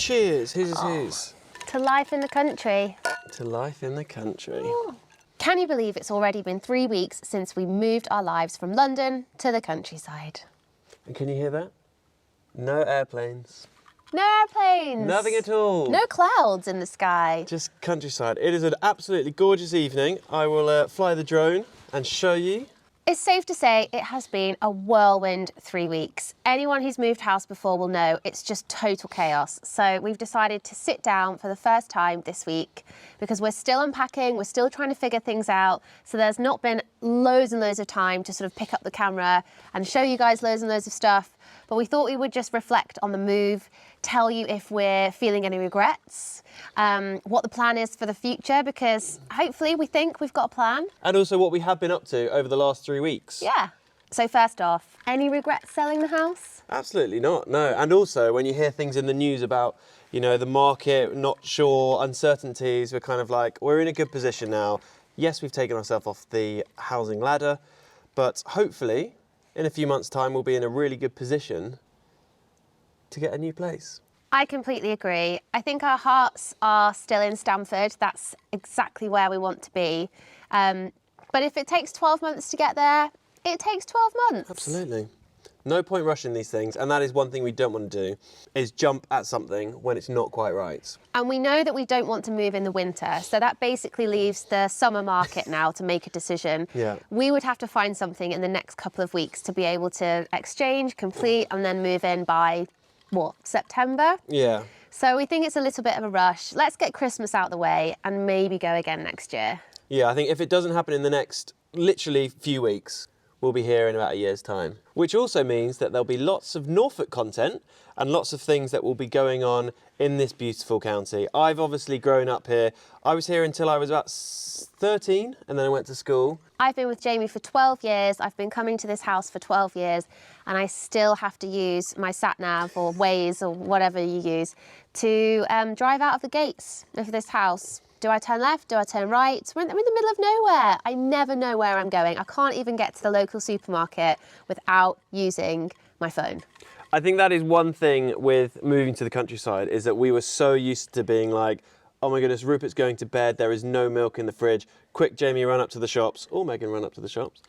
Cheers. Who's? To life in the country. To life in the country. Can you believe it's already been 3 weeks since we moved our lives from London to the countryside? And can you hear that? No airplanes. No airplanes. Nothing at all. No clouds in the sky. Just countryside. It is an absolutely gorgeous evening. I will fly the drone and show you. It's safe to say it has been a whirlwind 3 weeks. Anyone who's moved house before will know it's just total chaos. So we've decided to sit down for the first time this week because we're still unpacking, we're still trying to figure things out. So there's not been loads and loads of time to sort of pick up the camera and show you guys loads and loads of stuff. But we thought we would just reflect on the move, tell you if we're feeling any regrets, what the plan is for the future, because hopefully we think we've got a plan. And also what we have been up to over the last 3 weeks. Yeah. So first off, any regrets selling the house? Absolutely not, no. And also when you hear things in the news about, you know, the market, not sure, uncertainties, we're kind of like, we're in a good position now. Yes, we've taken ourselves off the housing ladder, but hopefully in a few months' time, we'll be in a really good position to get a new place. I completely agree. I think our hearts are still in Stamford. That's exactly where we want to be. But if it takes 12 months to get there, it takes 12 months. Absolutely. No point rushing these things, and that is one thing we don't want to do, is jump at something when it's not quite right. And we know that we don't want to move in the winter, so that basically leaves the summer market now to make a decision. Yeah. We would have to find something in the next couple of weeks to be able to exchange, complete, and then move in by, what, September? Yeah. So we think it's a little bit of a rush. Let's get Christmas out the way and maybe go again next year. Yeah, I think if it doesn't happen in the next, literally, few weeks, we'll be here in about a year's time. Which also means that there'll be lots of Norfolk content and lots of things that will be going on in this beautiful county. I've obviously grown up here. I was here until I was about 13 and then I went to school. I've been with Jamie for 12 years. I've been coming to this house for 12 years and I still have to use my sat-nav or Waze or whatever you use to drive out of the gates of this house. Do I turn left? Do I turn right? I'm in the middle of nowhere. I never know where I'm going. I can't even get to the local supermarket without using my phone. I think that is one thing with moving to the countryside, is that we were so used to being like, oh my goodness, Rupert's going to bed, there is no milk in the fridge. Quick, Jamie, run up to the shops. Or Megan, run up to the shops.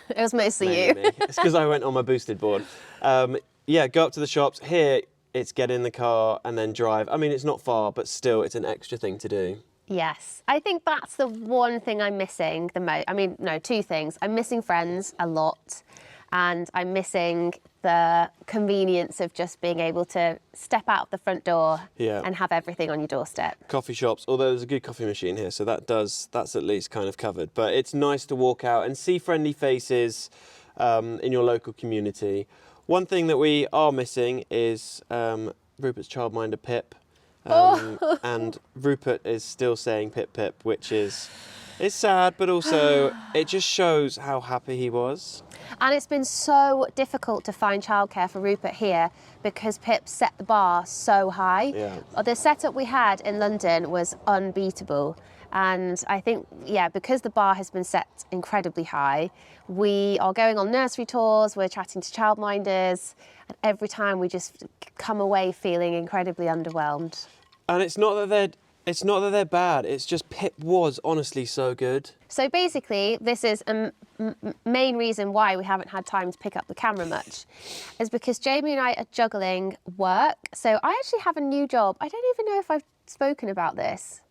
It was mostly Maybe you. Me. It's because I went on my boosted board. Yeah, go up to the shops. Here, it's get in the car and then drive. I mean, it's not far, but still, it's an extra thing to do. Yes, I think that's the one thing I'm missing the most. I mean, no, two things. I'm missing friends a lot and I'm missing the convenience of just being able to step out of the front door and have everything on your doorstep. Coffee shops, although there's a good coffee machine here, so that's at least kind of covered. But it's nice to walk out and see friendly faces in your local community. One thing that we are missing is Rupert's childminder, Pip. And Rupert is still saying pip pip, which is sad, but also it just shows how happy he was. And it's been so difficult to find childcare for Rupert here because Pip set the bar so high. Yeah. The setup we had in London was unbeatable. And I think, yeah, because the bar has been set incredibly high, we are going on nursery tours, we're chatting to childminders, and every time we just come away feeling incredibly underwhelmed. And it's not that they're bad, it's just Pip was honestly so good. So basically, this is a main reason why we haven't had time to pick up the camera much, is because Jamie and I are juggling work. So I actually have a new job. I don't even know if I've spoken about this.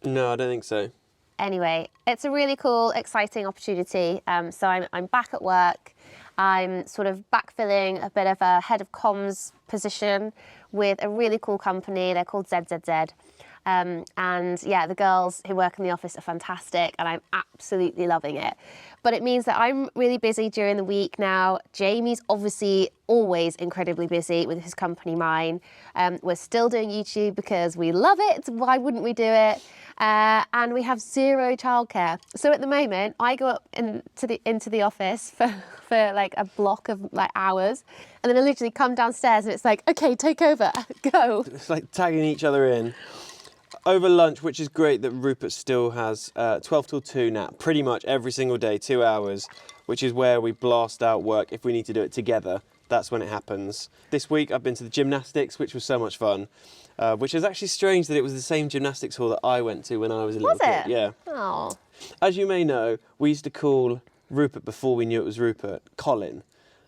No, I don't think so. Anyway, it's a really cool, exciting opportunity. So I'm back at work. I'm sort of backfilling a bit of a head of comms position with a really cool company. They're called ZZZ. And yeah, the girls who work in the office are fantastic and I'm absolutely loving it. But it means that I'm really busy during the week now. Jamie's obviously always incredibly busy with his company, Mine. We're still doing YouTube because we love it. Why wouldn't we do it? And we have zero childcare. So at the moment, I go up into the office for like a block of like hours, and then I literally come downstairs and it's like, okay, take over, go. It's like tagging each other in. Over lunch, which is great that Rupert still has 12 till 2 nap, pretty much every single day, 2 hours, which is where we blast out work if we need to do it together. that's when it happens. This week I've been to the gymnastics, which was so much fun, which is actually strange that it was the same gymnastics hall that I went to when I was a little kid. Yeah. Oh. As you may know, we used to call Rupert, before we knew it was Rupert, Colin.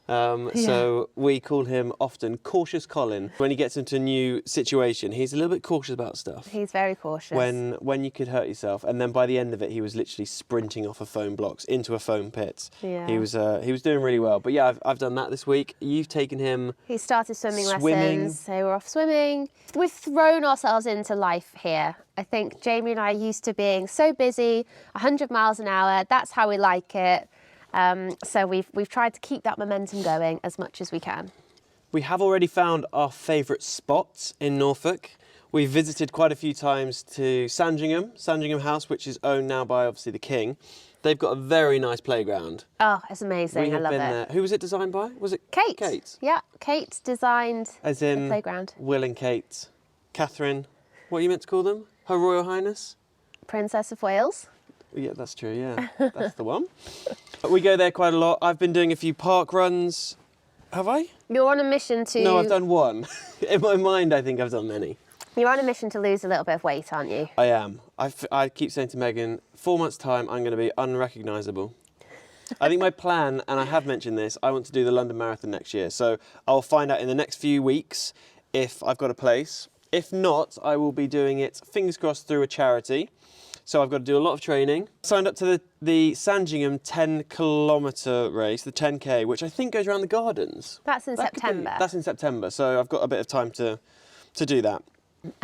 So we call him often Cautious Colin. When he gets into a new situation, he's a little bit cautious about stuff. He's very cautious. When you could hurt yourself, and then by the end of it, he was literally sprinting off of foam blocks into a foam pit. Yeah. He was doing really well. But yeah, I've done that this week. You've taken him. He started swimming lessons, so we're off swimming. We've thrown ourselves into life here. I think Jamie and I are used to being so busy, 100 miles an hour. That's how we like it. So we've tried to keep that momentum going as much as we can. We have already found our favourite spots in Norfolk. We've visited quite a few times to Sandringham House, which is owned now by obviously the King. They've got a very nice playground. Oh, it's amazing. I love it. There. Who was it designed by? Was it Kate? Kate. Yeah, Kate designed As in the playground. Will and Kate. Catherine, what are you meant to call them? Her Royal Highness? Princess of Wales. Yeah, that's true, yeah. That's the one. We go there quite a lot. I've been doing a few park runs. Have I? You're on a mission to... No, I've done one. In my mind, I think I've done many. You're on a mission to lose a little bit of weight, aren't you? I am. I keep saying to Megan, 4 months' time, I'm going to be unrecognisable. I think my plan, and I have mentioned this, I want to do the London Marathon next year. So I'll find out in the next few weeks if I've got a place. If not, I will be doing it, fingers crossed, through a charity. So I've got to do a lot of training. Signed up to the Sandringham 10-kilometre race, the 10K, which I think goes around the gardens. That's in September. That's in September, so I've got a bit of time to do that.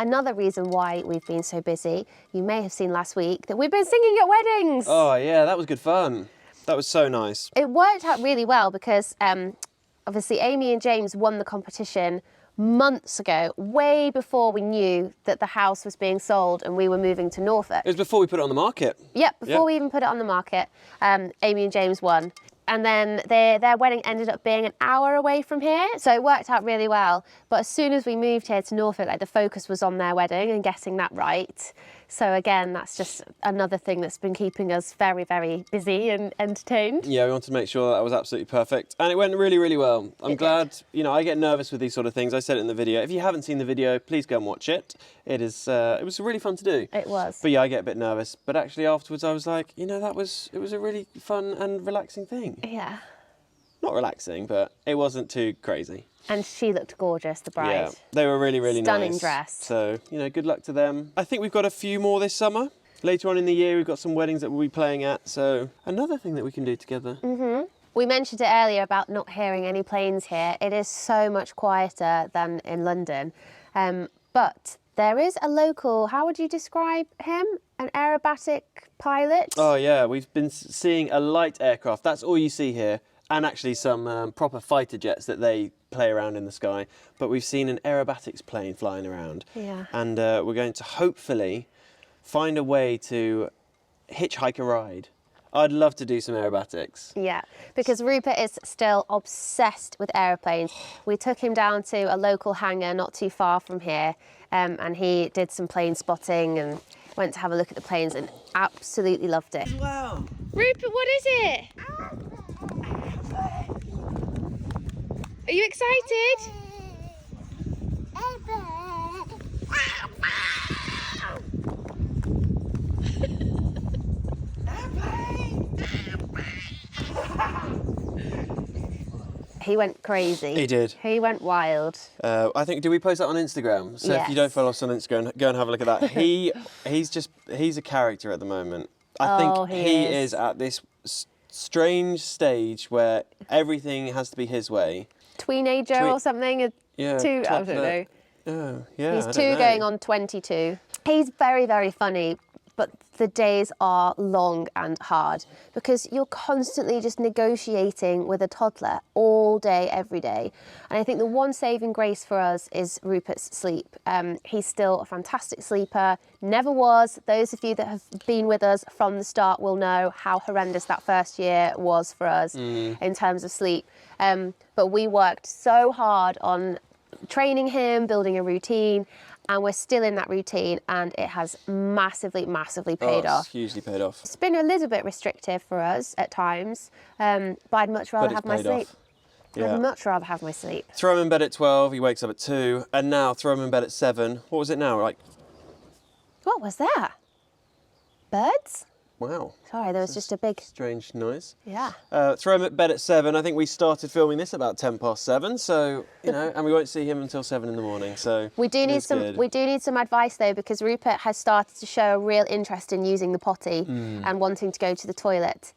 Another reason why we've been so busy, you may have seen last week, that we've been singing at weddings. Oh yeah, that was good fun. That was so nice. It worked out really well because obviously Amy and James won the competition months ago, way before we knew that the house was being sold and we were moving to Norfolk. It was before we put it on the market. Yep, before we even put it on the market, Amy and James won. And then their wedding ended up being an hour away from here, so it worked out really well. But as soon as we moved here to Norfolk, like, the focus was on their wedding and getting that right. So again, that's just another thing that's been keeping us very, very busy and entertained. Yeah, we wanted to make sure that was absolutely perfect. And it went really, really well. I'm glad, you know, I get nervous with these sort of things. I said it in the video. If you haven't seen the video, please go and watch it. It was really fun to do. It was. But yeah, I get a bit nervous. But actually afterwards I was like, you know, it was a really fun and relaxing thing. Yeah. Not relaxing, but it wasn't too crazy. And she looked gorgeous, the bride. Yeah, they were really, really Stunning nice. dress. So, you know, good luck to them. I think we've got a few more this summer. Later on in the year, we've got some weddings that we'll be playing at. So, another thing that we can do together. Mm-hmm. We mentioned it earlier about not hearing any planes here. It is so much quieter than in London. But there is a local, how would you describe him? An aerobatic pilot? Oh, yeah. We've been seeing a light aircraft. That's all you see here. And actually some proper fighter jets that they play around in the sky. But we've seen an aerobatics plane flying around. Yeah. And we're going to hopefully find a way to hitchhike a ride. I'd love to do some aerobatics. Yeah, because Rupert is still obsessed with aeroplanes. We took him down to a local hangar not too far from here, and he did some plane spotting and went to have a look at the planes and absolutely loved it. Wow. Rupert, what is it? Are you excited? He went crazy. He did. He went wild. I think, did we post that on Instagram? So if you don't follow us on Instagram, go and have a look at that. He's a character at the moment. I think he is at this strange stage where everything has to be his way. Teenager or something? Yeah. Two, I don't know. Oh, yeah. He's 2 going on 22. He's very, very funny, but the days are long and hard because you're constantly just negotiating with a toddler all day, every day. And I think the one saving grace for us is Rupert's sleep. He's still a fantastic sleeper, never was. Those of you that have been with us from the start will know how horrendous that first year was for us in terms of sleep. But we worked so hard on training him, building a routine, and we're still in that routine, and it has massively, massively paid off. It's hugely paid off. It's been a little bit restrictive for us at times, but I'd much rather have my sleep. Yeah. I'd much rather have my sleep. Throw him in bed at 12, he wakes up at 2, and now throw him in bed at 7. What was it now? Like, What was that? Birds? wow. Sorry, there was just a big... Strange noise. Yeah. Throw him at bed at 7. I think we started filming this about 7:10, so, you know, and we won't see him until 7 in the morning, so We do need some advice though, because Rupert has started to show a real interest in using the potty and wanting to go to the toilet,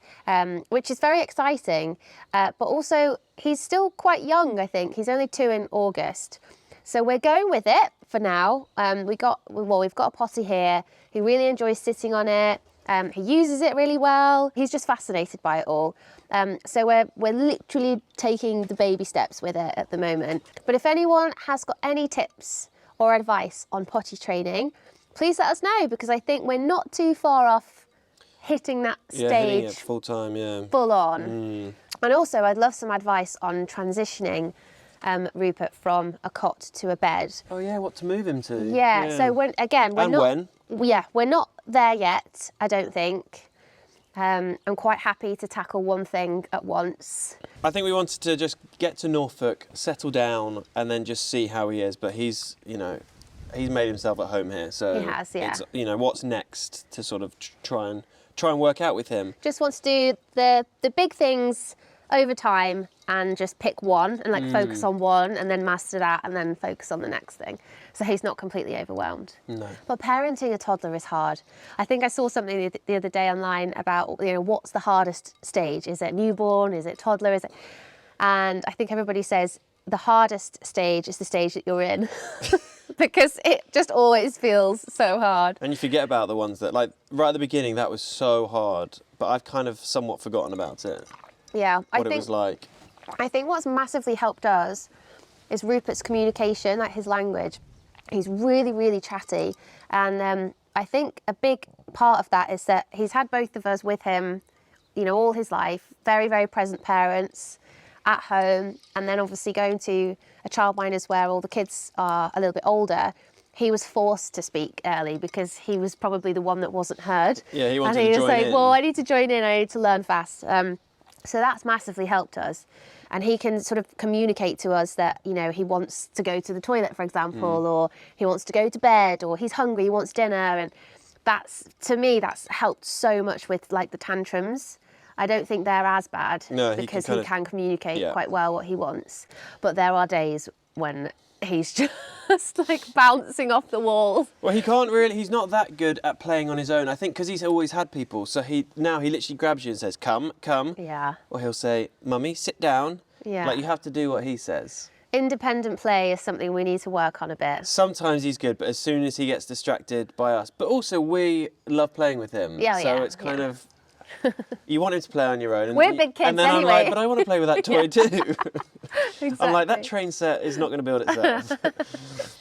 which is very exciting. But also, he's still quite young, I think. He's only 2 in August. So we're going with it for now. We've got a potty here. He really enjoys sitting on it. He uses it really well. He's just fascinated by it all. So we're literally taking the baby steps with it at the moment. But if anyone has got any tips or advice on potty training, please let us know, because I think we're not too far off hitting that stage. Yeah, hitting it full time, yeah. Full on. And also, I'd love some advice on transitioning Rupert from a cot to a bed. Oh yeah, what to move him to. Yeah. So we're not there yet, I don't think. I'm quite happy to tackle one thing at once. I think we wanted to just get to Norfolk, settle down, and then just see how he is. But he's, you know, he's made himself at home here. So He has, yeah. It's, you know, what's next to sort of try and work out with him. Just wants to do the big things over time and just pick one and like focus on one and then master that and then focus on the next thing. So he's not completely overwhelmed. No. But parenting a toddler is hard. I think I saw something the other day online about, you know, what's the hardest stage? Is it newborn? Is it toddler? Is it? And I think everybody says the hardest stage is the stage that you're in. Because it just always feels so hard. And you forget about the ones that, like, right at the beginning, that was so hard. But I've kind of somewhat forgotten about it. Yeah, What it was like. I think what's massively helped us is Rupert's communication, like his language. He's really, really chatty. And I think a big part of that is that he's had both of us with him, you know, all his life. Very, very present parents at home. And then obviously going to a childminders where all the kids are a little bit older. He was forced to speak early because he was probably the one that wasn't heard. Yeah, he wanted and he to was join like, in. well, I need to join in, I need to learn fast. So that's massively helped us. And he can sort of communicate to us that, you know, he wants to go to the toilet, for example, or he wants to go to bed, or he's hungry, he wants dinner. And that's, to me, that's helped so much with like the tantrums. I don't think they're as bad because he can communicate quite well what he wants. But there are days when he's just like bouncing off the walls. Well, he's not that good at playing on his own. I think because he's always had people. So he literally grabs you and says, come. Yeah. Or he'll say, mummy, sit down. Yeah. Like, you have to do what he says. Independent play is something we need to work on a bit. Sometimes he's good, but as soon as he gets distracted by us. But also, we love playing with him. So it's kind of... You want him to play on your own. And we're big kids and then anyway. I'm like, but I want to play with that toy too. Exactly. I'm like, that train set is not going to build itself.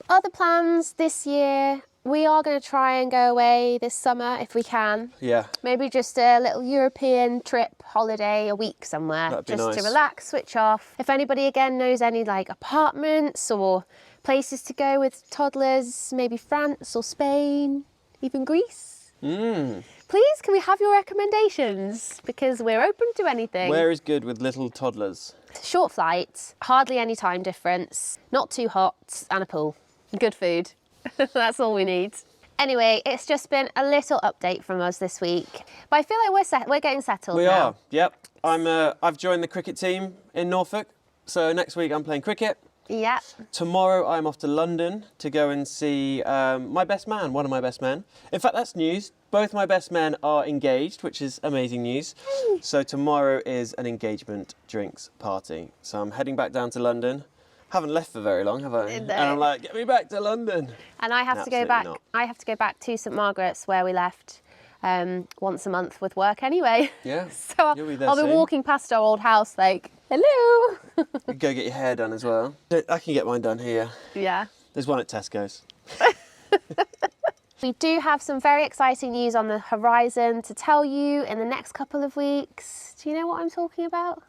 Other plans this year, we are going to try and go away this summer if we can. Yeah. Maybe just a little European trip, holiday, a week somewhere. That'd be just nice. to relax, switch off. If anybody again knows any like apartments or places to go with toddlers, maybe France or Spain, even Greece. Please, can we have your recommendations? Because we're open to anything. Where is good with little toddlers? Short flights, hardly any time difference, not too hot, and a pool. Good food. That's all we need. Anyway, it's just been a little update from us this week. But I feel like we're getting settled now. We are, yep. I've joined the cricket team in Norfolk. So next week I'm playing cricket. Yeah. Tomorrow I'm off to London to go and see my best man, one of my best men. In fact, that's news. Both my best men are engaged, which is amazing news. So tomorrow is an engagement drinks party. So I'm heading back down to London. Haven't left for very long, have I? And I'm like, get me back to London. And I have to go back. I have to go back to St Margaret's where we left once a month with work anyway. Yeah. So I'll be walking past our old house like, hello. You go get your hair done as well. I can get mine done here. Yeah. There's one at Tesco's. We do have some very exciting news on the horizon to tell you in the next couple of weeks. Do you know what I'm talking about?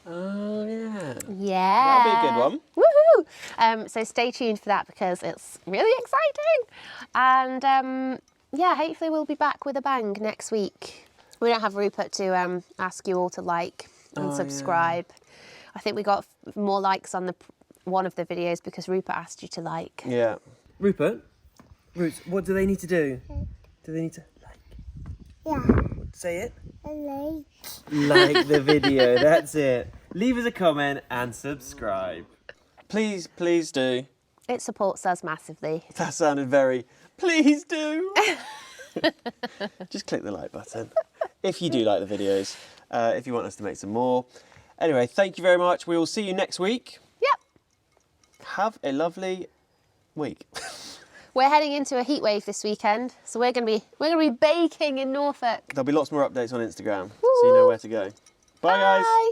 Oh, yeah. Yeah. That'll be a good one. Woohoo! So stay tuned for that because it's really exciting. And yeah, hopefully we'll be back with a bang next week. We don't have Rupert to ask you all to like and subscribe. I think we got more likes on one of the videos because Rupert asked you to like. Yeah. Rupert, what do they need to do? Do they need to like? Yeah. Say it. Like. Like the video, that's it. Leave us a comment and subscribe. Please do. It supports us massively. That sounded very, please do. Just click the like button if you do like the videos, if you want us to make some more. Anyway, thank you very much. We will see you next week. Yep. Have a lovely week. We're heading into a heat wave this weekend, so we're gonna be baking in Norfolk. There'll be lots more updates on Instagram, so you know where to go. Bye, guys. Bye.